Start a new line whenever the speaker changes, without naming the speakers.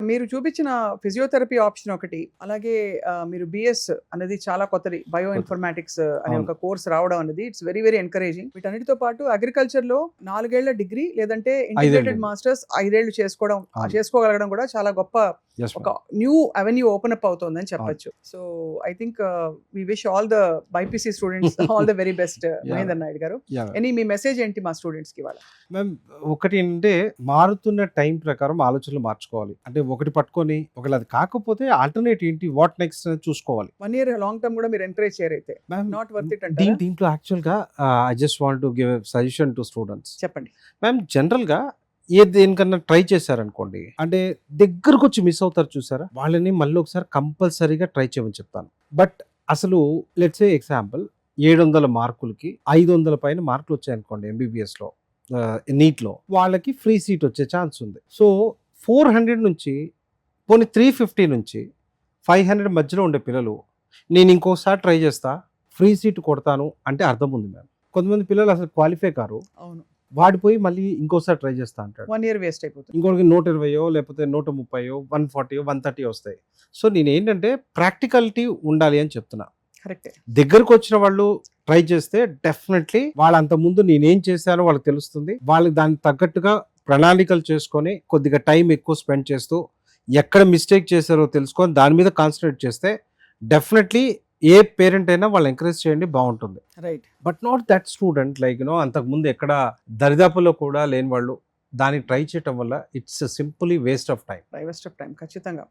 మీరు చూపించిన physiotherapy option ఒకటి, అలాగే మీరు బిఎస్ అనేది చాలా కొత్తది, బయో ఇన్ఫర్మాటిక్స్ అనే
అవును.
ఒక కోర్స్ రావడం అనేది ఇట్స్ వెరీ వెరీ ఎంకరేజింగ్. వీటన్నిటితో పాటు అగ్రికల్చర్ లో 4 ఏళ్ల డిగ్రీ లేదంటే ఇంటిగ్రేటెడ్
ఐదేళ్ళు.
మాస్టర్స్ 5 ఏళ్లు
అవును.
చేసుకోగలగడం కూడా చాలా గొప్ప
Yes,
ఒక
ma'am.
New avenue open up అవుతుందని చెప్పొచ్చు. So I think we wish all the BiPC students all the very best. Mahender Naidu garu,
Yeah, ma'am.
Me message ఏంటి మా స్టూడెంట్స్ కి ఇవాళ?
మ్యామ్, ఒకటి ఏంటంటే మారుతున్న టైం ప్రకారం ఆలోచనలు మార్చుకోవాలి. అంటే ఒకటి పట్టుకొని ఒకవేళ అది కాకపోతే ఆల్టర్నేట్ ఏంటి, వాట్ నెక్స్ట్ అనేది చూసుకోవాలి.
1 year లాంగ్ టర్మ్ కూడా మీరు ఎంకరేజ్ చేయరైతే
మ్యామ్,
నాట్ వర్త్ ఇట్ అంటారా?
దీంట్లో యాక్చువల్గా I just want to give suggestion to students.
చెప్పండి.
మ్యామ్, జనరల్గా దేనికన్నా ట్రై చేశారనుకోండి, అంటే దగ్గరకు వచ్చి మిస్ అవుతారు చూసారా, వాళ్ళని మళ్ళీ ఒకసారి కంపల్సరీగా ట్రై చేయమని చెప్తాను. బట్ అసలు లెట్స్ ఏ ఎగ్జాంపుల్ 700 మార్కులకి 500 పైన మార్కులు వచ్చాయనుకోండి ఎంబీబీఎస్లో, నీట్లో, వాళ్ళకి ఫ్రీ సీట్ వచ్చే ఛాన్స్ ఉంది. సో 400 నుంచి పోనీ 350 నుంచి 500 మధ్యలో ఉండే పిల్లలు నేను ఇంకోసారి ట్రై చేస్తా, ఫ్రీ సీట్ కొడతాను అంటే అర్థం ఉంది మ్యామ్. కొంతమంది పిల్లలు అసలు క్వాలిఫై కారు,
అవును,
వాడిపోయి మళ్ళీ ఇంకోసారి ట్రై చేస్తా అంటాడు.
1 year వేస్ట్ అయిపోతుంది.
ఇంకోటికి 120 లేకపోతే 130 140 130 వస్తాయి. సో నేను ఏంటంటే ప్రాక్టికాలిటీ ఉండాలి అని చెప్తున్నా.
కరెక్టే.
దగ్గరకు వచ్చిన వాళ్ళు ట్రై చేస్తే డెఫినెట్లీ వాళ్ళంత ముందు నేనేం చేశానో వాళ్ళకి తెలుస్తుంది. వాళ్ళకి దానికి తగ్గట్టుగా ప్రణాళికలు చేసుకొని కొద్దిగా టైం ఎక్కువ స్పెండ్ చేస్తూ ఎక్కడ మిస్టేక్ చేశారో తెలుసుకొని దాని మీద కాన్సన్ట్రేట్ చేస్తే డెఫినెట్లీ ఏ పేరెంట్ అయినా వాళ్ళు ఎంకరేజ్ చేయండి, బాగుంటుంది.
Right.
But not that student like అంతకుముందు ఎక్కడ దరిదాపుల్లో కూడా లేని వాళ్ళు దానికి ట్రై చేయటం వల్ల it's simply waste of time.
Waste of time ఖచ్చితంగా.